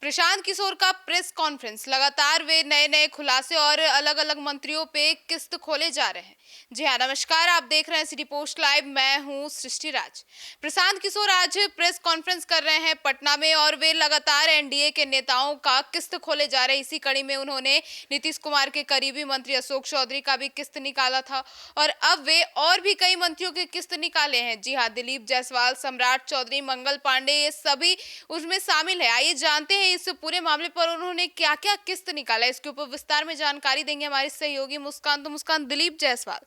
प्रशांत किशोर का press conference. लगातार वे नए नए खुलासे और अलग अलग मंत्रियों पे किस्त खोले जा रहे हैं। जी हाँ, नमस्कार, आप देख रहे हैं सिटी पोस्ट लाइव। मैं हूँ सृष्टि राज। प्रशांत किशोर आज प्रेस कॉन्फ्रेंस कर रहे हैं पटना में और वे लगातार एनडीए के नेताओं का किस्त खोले जा रहे हैं। इसी कड़ी में उन्होंने नीतीश कुमार के करीबी मंत्री अशोक चौधरी का भी किस्त निकाला था और अब वे और भी कई मंत्रियों के किस्त निकाले हैं। जी हाँ, दिलीप जायसवाल, सम्राट चौधरी, मंगल पांडे, ये सभी उसमें शामिल है। आइए जानते हैं इस पूरे मामले पर उन्होंने क्या क्या किस्त निकाला है। इसके ऊपर विस्तार में जानकारी देंगे हमारी सहयोगी मुस्कान। तो मुस्कान, दिलीप जायसवाल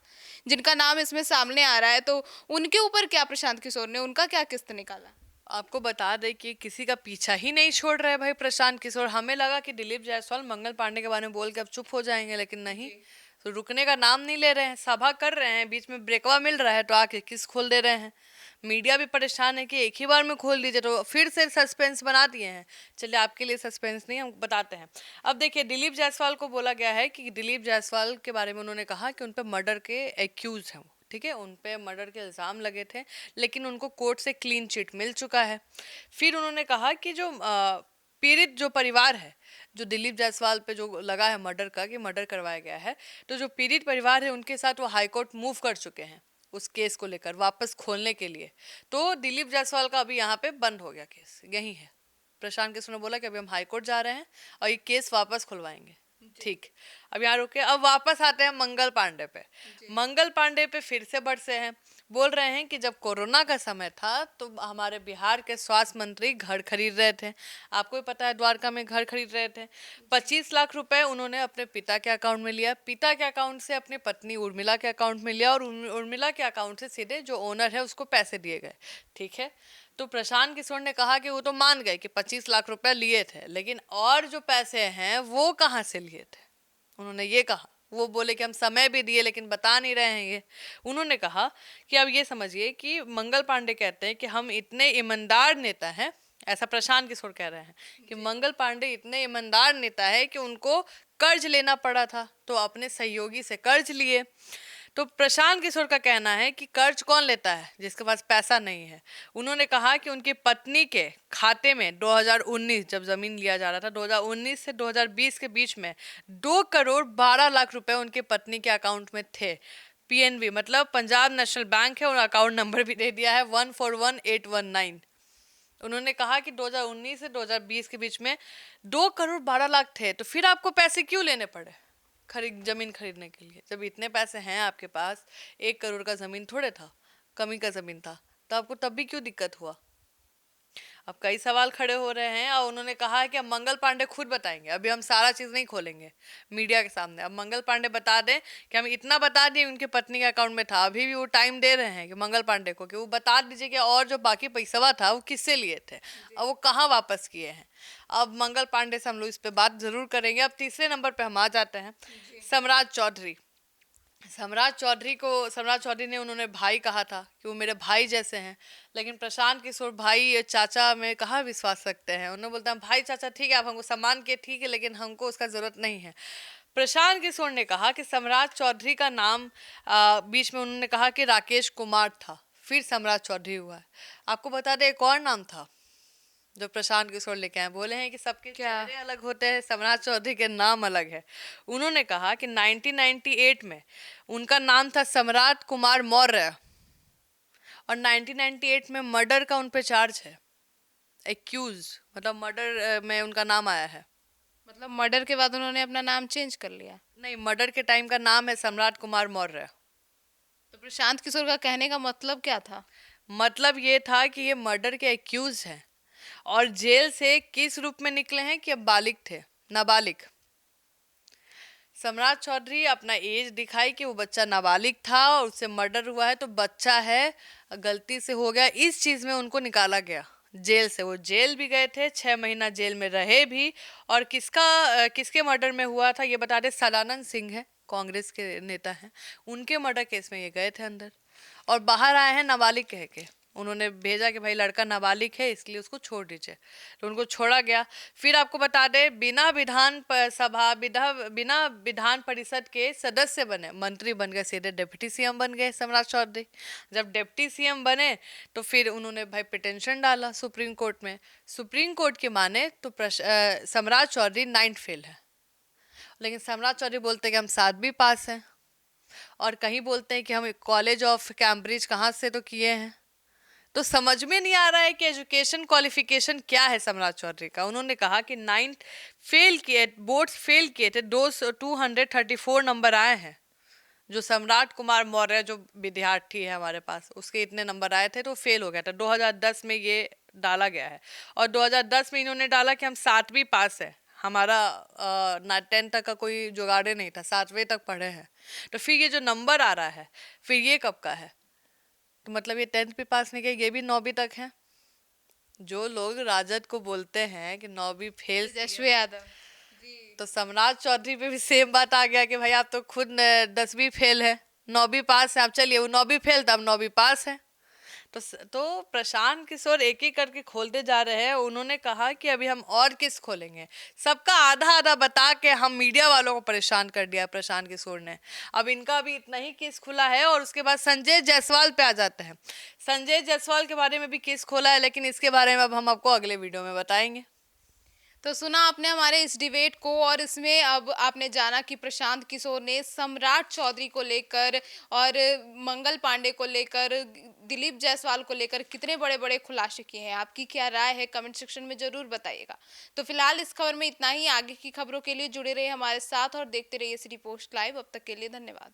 जिनका नाम इसमें सामने आ रहा है, तो उनके ऊपर क्या प्रशांत किशोर ने उनका क्या किस्त निकाला? आपको बता दें कि किसी का पीछा ही नहीं छोड़ रहे भाई प्रशांत किशोर। हमें लगा कि दिलीप जायसवाल मंगल पांडे के बारे में बोल के अब चुप हो जाएंगे, लेकिन नहीं। तो रुकने का नाम नहीं ले रहे हैं, सभा कर रहे हैं, बीच में ब्रेकवा मिल रहा है तो आके किस खोल दे रहे हैं। मीडिया भी परेशान है कि एक ही बार में खोल दीजिए, तो फिर से सस्पेंस बना दिए हैं। चलिए, आपके लिए सस्पेंस नहीं, हम बताते हैं। अब देखिए, दिलीप जायसवाल को बोला गया है कि दिलीप जायसवाल के बारे में उन्होंने कहा कि उन पर मर्डर के एक्यूज हैं वो, ठीक है, उन पे मर्डर के इल्ज़ाम लगे थे, लेकिन उनको कोर्ट से क्लीन चिट मिल चुका है। फिर उन्होंने कहा कि जो पीड़ित जो परिवार है, जो दिलीप जायसवाल पे जो लगा है मर्डर का, कि मर्डर करवाया गया है, तो जो पीड़ित परिवार है उनके साथ वो हाईकोर्ट मूव कर चुके हैं उस केस को लेकर वापस खोलने के लिए। तो दिलीप जायसवाल का अभी यहाँ पे बंद हो गया केस, यही है। प्रशांत किशोर ने बोला कि अभी हम हाईकोर्ट जा रहे हैं और ये केस वापस खुलवाएंगे। ठीक, अब यहाँ रुके। अब वापस आते हैं मंगल पांडे पे। मंगल पांडे पे फिर से बरसे हैं। बोल रहे हैं कि जब कोरोना का समय था तो हमारे बिहार के स्वास्थ्य मंत्री घर खरीद रहे थे। आपको भी पता है, द्वारका में घर खरीद रहे थे। 25 लाख रुपए उन्होंने अपने पिता के अकाउंट में लिया, पिता के अकाउंट से अपनी पत्नी उर्मिला के अकाउंट में लिया और उर्मिला के अकाउंट से सीधे जो ओनर है उसको पैसे दिए गए। ठीक है, तो प्रशांत किशोर ने कहा कि वो तो मान गए कि 25 लाख रुपए लिए थे, लेकिन और जो पैसे हैं वो कहाँ से लिए थे, उन्होंने ये कहा। वो बोले कि हम समय भी दिए लेकिन बता नहीं रहे हैं ये। उन्होंने कहा कि अब ये समझिए कि मंगल पांडे कहते हैं कि हम इतने ईमानदार नेता हैं, ऐसा प्रशांत किशोर कह रहे हैं कि मंगल पांडे इतने ईमानदार नेता है कि उनको कर्ज लेना पड़ा था तो अपने सहयोगी से कर्ज लिए। तो प्रशांत किशोर का कहना है कि कर्ज कौन लेता है जिसके पास पैसा नहीं है। उन्होंने कहा कि उनकी पत्नी के खाते में 2019 जब जमीन लिया जा रहा था, 2019 से 2020 के बीच में 2 करोड़ 12 लाख रुपए उनकी पत्नी के अकाउंट में थे। पीएनबी मतलब पंजाब नेशनल बैंक है और अकाउंट नंबर भी दे दिया है 141819। उन्होंने कहा कि 2019 से 2020 के बीच में 2 करोड़ 12 लाख थे, तो फिर आपको पैसे क्यों लेने पड़े जमीन खरीदने के लिए, जब इतने पैसे हैं आपके पास। 1 करोड़ का जमीन थोड़े था, कमी का जमीन था, तो आपको तब भी क्यों दिक्कत हुआ। अब कई सवाल खड़े हो रहे हैं और उन्होंने कहा है कि अब मंगल पांडे खुद बताएंगे, अभी हम सारा चीज नहीं खोलेंगे मीडिया के सामने। अब मंगल पांडे बता दें कि हम इतना बता दिए उनके पत्नी के अकाउंट में था, अभी भी वो टाइम दे रहे हैं कि मंगल पांडे को कि वो बता दीजिए कि और जो बाकी पैसा था वो किससे लिए थे और वो कहाँ वापस किए हैं। अब मंगल पांडे से हम लोग इस पे बात जरूर करेंगे। अब तीसरे नंबर पे हम आ जाते हैं, सम्राट चौधरी। सम्राट चौधरी ने उन्होंने भाई कहा था कि वो मेरे भाई जैसे हैं, लेकिन प्रशांत किशोर भाई चाचा में कहाँ विश्वास रखते हैं। उन्होंने बोलते हैं भाई चाचा ठीक है, आप हमको सम्मान किए ठीक है, लेकिन हमको उसका जरूरत नहीं है। प्रशांत किशोर ने कहा कि सम्राट चौधरी का नाम बीच में उन्होंने कहा कि राकेश कुमार था, फिर सम्राट चौधरी हुआ है। आपको बता दें एक और नाम था जो प्रशांत किशोर लेके आए। बोले हैं कि सबके क्या? चेहरे अलग होते हैं, सम्राट चौधरी के नाम अलग है। उन्होंने कहा कि 1998 में उनका नाम था सम्राट कुमार मौर्य और 1998 में मर्डर का उन पे चार्ज है, एक्यूज मतलब मर्डर में उनका नाम आया है। मतलब मर्डर के बाद उन्होंने अपना नाम चेंज कर लिया? नहीं, मर्डर के टाइम का नाम है सम्राट कुमार मौर्य। तो प्रशांत किशोर का कहने का मतलब क्या था? मतलब ये था कि ये मर्डर के एक्यूज हैं और जेल से किस रूप में निकले हैं कि अब बालिग थे, नाबालिग। सम्राट चौधरी अपना एज दिखाई कि वो बच्चा नाबालिग था और उससे मर्डर हुआ है, तो बच्चा है, गलती से हो गया, इस चीज में उनको निकाला गया जेल से। वो जेल भी गए थे, 6 महीना जेल में रहे भी। और किसके मर्डर में हुआ था ये बता दे, सदानंद सिंह है, कांग्रेस के नेता हैं, उनके मर्डर केस में ये गए थे अंदर और बाहर आए हैं नाबालिग कह के। उन्होंने भेजा कि भाई लड़का नाबालिग है इसलिए उसको छोड़ दीजिए, तो उनको छोड़ा गया। फिर आपको बता दें बिना विधान परिषद के सदस्य बने, मंत्री बन गए, सीधे डिप्टी सीएम बन गए सम्राट चौधरी। जब डिप्टी सीएम बने तो फिर उन्होंने भाई पिटिशन डाला सुप्रीम कोर्ट में। सुप्रीम कोर्ट की माने तो सम्राट चौधरी 9th फेल है, लेकिन सम्राट चौधरी बोलते हैं कि हम 7वीं पास हैं, और कहीं बोलते हैं कि हम कॉलेज ऑफ कैम्ब्रिज कहाँ से तो किए हैं। तो समझ में नहीं आ रहा है कि एजुकेशन क्वालिफिकेशन क्या है सम्राट चौधरी का। उन्होंने कहा कि 9th फेल किए, बोर्ड फेल किए थे, 234 नंबर आए हैं। जो सम्राट कुमार मौर्य जो विद्यार्थी है हमारे पास, उसके इतने नंबर आए थे तो फेल हो गया था। 2010 में ये डाला गया है, और 2010 में इन्होंने डाला कि हम 7वीं पास है, हमारा 10th तक का कोई जुगाड़े नहीं था, 7वीं तक पढ़े हैं। तो फिर ये जो नंबर आ रहा है फिर ये कब का है? तो मतलब ये 10th भी पास नहीं किया, ये भी 9वीं तक है। जो लोग राजद को बोलते हैं कि 9वीं फेल, तेजस्वी यादव तो सम्राट चौधरी पे भी सेम बात आ गया कि भाई आप तो खुद 10वीं फेल है, 9वीं पास है। आप चलिए, वो 9वीं फेल था, अब 9वीं पास है। तो प्रशांत किशोर एक एक करके खोलते जा रहे हैं। उन्होंने कहा कि अभी हम और किस खोलेंगे, सबका आधा आधा बता के हम मीडिया वालों को परेशान कर दिया प्रशांत किशोर ने। अब इनका भी इतना ही केस खुला है, और उसके बाद संजय जायसवाल पे आ जाते हैं। संजय जायसवाल के बारे में भी केस खोला है, लेकिन इसके बारे में अब हम आपको अगले वीडियो में बताएंगे। तो सुना आपने हमारे इस डिबेट को, और इसमें अब आपने जाना कि प्रशांत किशोर ने सम्राट चौधरी को लेकर और मंगल पांडे को लेकर, दिलीप जायसवाल को लेकर कितने बड़े बड़े खुलासे किए हैं। आपकी क्या राय है कमेंट सेक्शन में जरूर बताइएगा। तो फिलहाल इस खबर में इतना ही। आगे की खबरों के लिए जुड़े रहिए हमारे साथ और देखते रहिए सिटी पोस्ट लाइव। अब तक के लिए धन्यवाद।